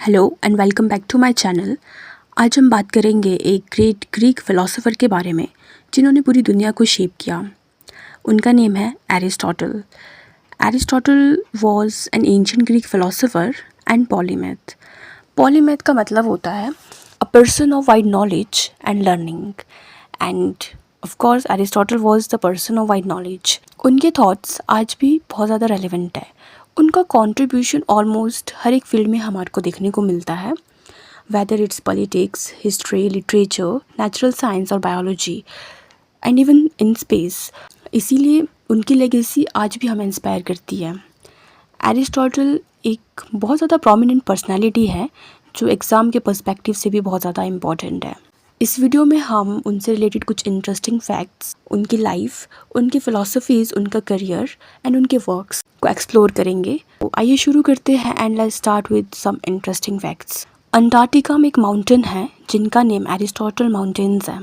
Hello and welcome back to my channel. आज हम बात करेंगे एक ग्रेट ग्रीक फ़िलासफ़र के बारे में जिन्होंने पूरी दुनिया को शेप किया। उनका नेम है Aristotle. Aristotle was an ancient Greek philosopher and polymath. Polymath का मतलब होता है a person of wide knowledge and learning, end of course Aristotle was the person of wide knowledge. उनके थॉट्स आज भी बहुत ज़्यादा रेलिवेंट है। उनका कंट्रीब्यूशन ऑलमोस्ट हर एक फील्ड में हमारे को देखने को मिलता है, whether it's politics, history, literature, natural science और biology and even in space. इसीलिए उनकी लेगेसी आज भी हमें इंस्पायर करती है। एरिस्टोटल एक बहुत ज़्यादा प्रोमिनेंट पर्सनालिटी है जो एग्ज़ाम के पर्सपेक्टिव से भी बहुत ज़्यादा इम्पॉर्टेंट है। इस वीडियो में हम उनसे रिलेटेड कुछ इंटरेस्टिंग फैक्ट्स, उनकी लाइफ, उनकी फ़िलासफ़ीज़, उनका करियर एंड उनके वर्क्स को एक्सप्लोर करेंगे। तो आइए शुरू करते हैं and let's start with some interesting facts. Antarctica में एक माउंटेन है जिनका नेम एरिस्टोटल माउंटेन्स है।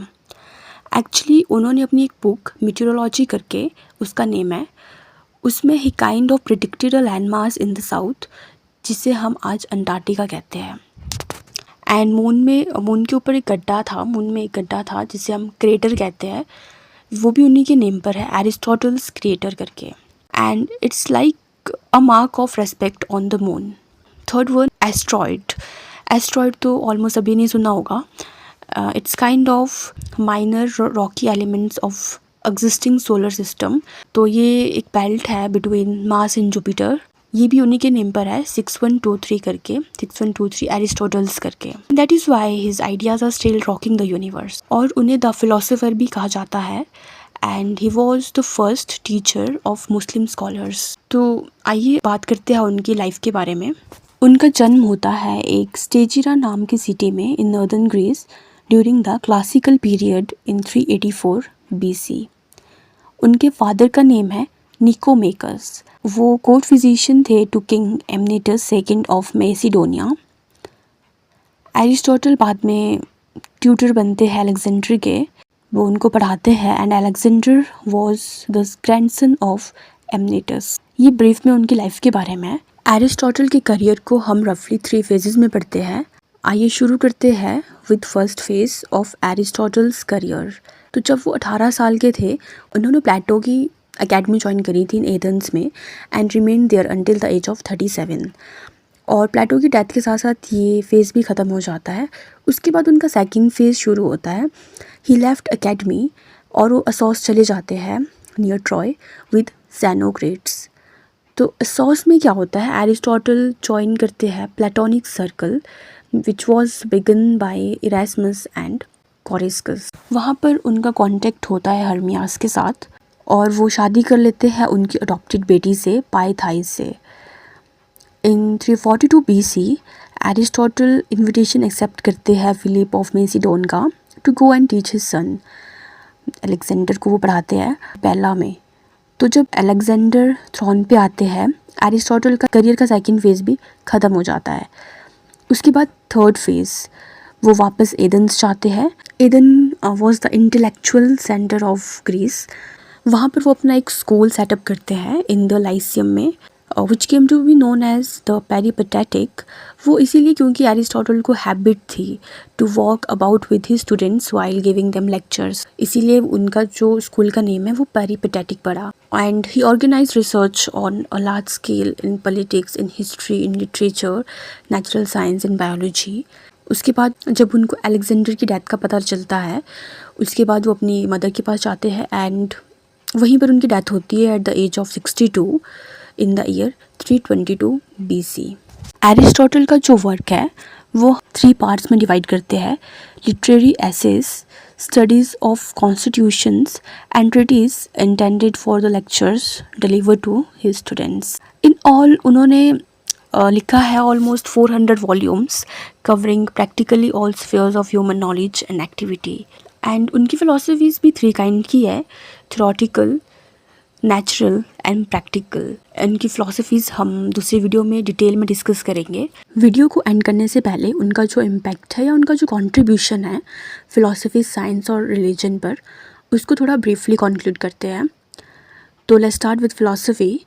एक्चुअली उन्होंने अपनी एक बुक मीटियोरोलॉजी करके उसका नेम है, उसमें ही kind of predicted a land mass in the south जिसे हम आज अंटार्कटिका कहते हैं। एंड मून के ऊपर एक गड्ढा था, मून में एक गड्ढा था जिसे हम क्रेटर कहते हैं, वो भी उन्हीं के नेम पर है, एरिस्टोटल्स क्रिएटर करके। And it's like a mark of respect on the moon. Third one, asteroid. Asteroid तो ऑलमोस्ट अभी नहीं सुना होगा। It's kind of minor Rocky elements of existing solar system. तो ये एक बेल्ट है बिटवीन मार्स एंड जुपिटर, ये भी उन्हीं के नेम पर है, 6123 करके, 6123 एरिस्टोटल्स करके। That is why his ideas are still rocking the universe. और उन्हें द फिलोसोफर भी कहा जाता है and he was the first teacher of Muslim scholars. तो आइए बात करते हैं उनकी लाइफ के बारे में। उनका जन्म होता है एक स्टेजिरा नाम की सिटी में in northern Greece during the classical period in 384 BC। उनके फादर का नेम है निकोमेकस। वो कोर्ट फिजिशियन थे to king Amyntas second of Macedonia. Aristotle बाद में ट्यूटर बनते हैं अलेक्जेंडर के, वो उनको पढ़ाते हैं and Alexander was the grandson of Amyntas. ये ब्रीफ में उनकी लाइफ के बारे में है। एरिस्टोटल के करियर को हम रफली 3 फेजेस में पढ़ते हैं। आइए शुरू करते हैं with first phase of Aristotle's career. तो जब वो 18 साल के थे उन्होंने प्लेटो की अकेडमी ज्वाइन करी थी इन एथेंस में and remain there until the age of 37। और प्लेटो की डेथ के साथ साथ ये फेज़ भी ख़त्म हो जाता है। उसके बाद उनका सेकंड फेज़ शुरू होता है। ही लेफ्ट अकेडमी और वो असोस चले जाते हैं नियर ट्रॉय विद ज़ेनोक्रेट्स। तो असोस में क्या होता है, एरिस्टोटल ज्वाइन करते हैं Platonic circle which was begun by Erasmus and Coriscus. वहाँ पर उनका कॉन्टेक्ट होता है हर्मियास के साथ और वो शादी कर लेते हैं उनकी अडॉप्टेड बेटी से, पाइथाइस से। In 342 BC Aristotle invitation accept करते हैं फिलिप ऑफ मैसिडोन का to go and teach his son. Alexander को वो पढ़ाते हैं बेला में। तो जब अलेक्जेंडर थ्रोन पे आते हैं एरिस्टोटल का करियर का सेकंड फेज़ भी ख़त्म हो जाता है। उसके बाद थर्ड फेज़ वो वापस एथेंस जाते हैं। Athens was the intellectual centre of Greece. वहाँ पर वो अपना एक स्कूल सेटअप करते हैं इन द लाइसियम में, which came to be known as the Peripatetic. वो इसीलिए क्योंकि एरिस्टोटल को हैबिट थी to walk about with his students while giving them lectures, इसीलिए उनका जो स्कूल का नेम है वो पेरिपेटेटिक पड़ा। And he organise research on a large scale in politics, in history, in literature, natural science, in biology. उसके बाद जब उनको अलेक्जेंडर की डेथ का पता चलता है उसके बाद वो अपनी मदर के पास जाते हैं एंड वहीं पर उनकी डेथ होती है at the age of 62 in the year 322 BC। Aristotle का जो वर्क है वो 3 पार्ट्स में डिवाइड करते हैं, literary essays, studies of constitutions and treaties intended for the lectures delivered to his students. In all उन्होंने लिखा है almost 400 volumes covering practically all spheres of human knowledge and activity. And उनकी philosophies भी 3 kind की है, theoretical, natural and practical. इनकी philosophies हम दूसरी वीडियो में डिटेल में डिस्कस करेंगे। वीडियो को एंड करने से पहले उनका जो इम्पैक्ट है या उनका जो कंट्रीब्यूशन है फ़िलासफ़ी, साइंस और रिलीजन पर, उसको थोड़ा ब्रीफली कंक्लूड करते हैं। तो let's start with philosophy.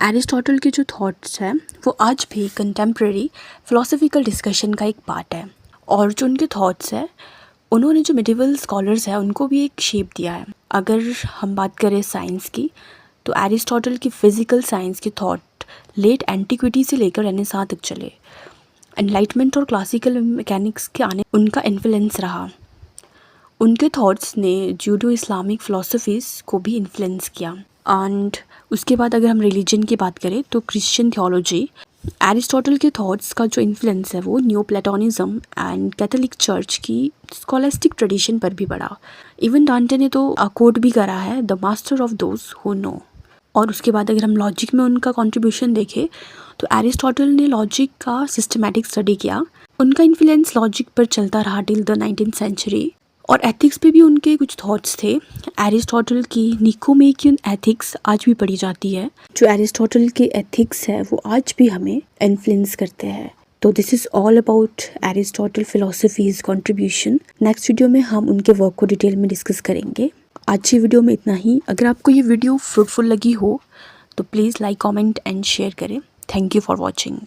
Aristotle के जो थॉट्स हैं वो आज भी कंटेम्प्रेरी फ़िलोसफिकल डिस्कशन का एक पार्ट है, और जो उनके थॉट्स हैं उन्होंने जो मिडिवल स्कॉलर्स हैं उनको भी एक शेप दिया है। अगर हम बात करें साइंस की, तो एरिस्टोटल की फ़िज़िकल साइंस के थॉट लेट एंटीक्विटी से लेकर रेनेसां तक चले। एनलाइटमेंट और क्लासिकल मैकेनिक्स के आने उनका इन्फ्लुएंस रहा। उनके थॉट्स ने जूडो इस्लामिक फ़िलासफ़ीज़ को भी इन्फ्लुएंस किया। एंड उसके बाद अगर हम रिलीजन की बात करें तो क्रिश्चियन थियोलॉजी, एरिस्टोटल के थॉट्स का जो इन्फ्लुएंस है वो new Platonism and Catholic church की स्कॉलास्टिक ट्रेडिशन पर भी पड़ा। इवन डांटे ने तो कोट भी करा है, the master of those who know. और उसके बाद अगर हम लॉजिक में उनका कंट्रीब्यूशन देखें तो एरिस्टोटल ने लॉजिक का सिस्टमैटिक स्टडी किया। उनका इन्फ्लुएंस लॉजिक पर चलता रहा टिल द 19th सेंचुरी। और एथिक्स पे भी उनके कुछ थॉट्स थे। एरिस्टोटल की निकोमेकियन एथिक्स आज भी पढ़ी जाती है। जो एरिस्टोटल के एथिक्स है वो आज भी हमें इन्फ्लुएंस करते हैं। तो this is all about Aristotle philosophies contribution. Next video में हम उनके वर्क को डिटेल में डिस्कस करेंगे। आज की वीडियो में इतना ही। अगर आपको ये वीडियो फ्रूटफुल लगी हो तो please like, comment and share करें। Thank you for watching.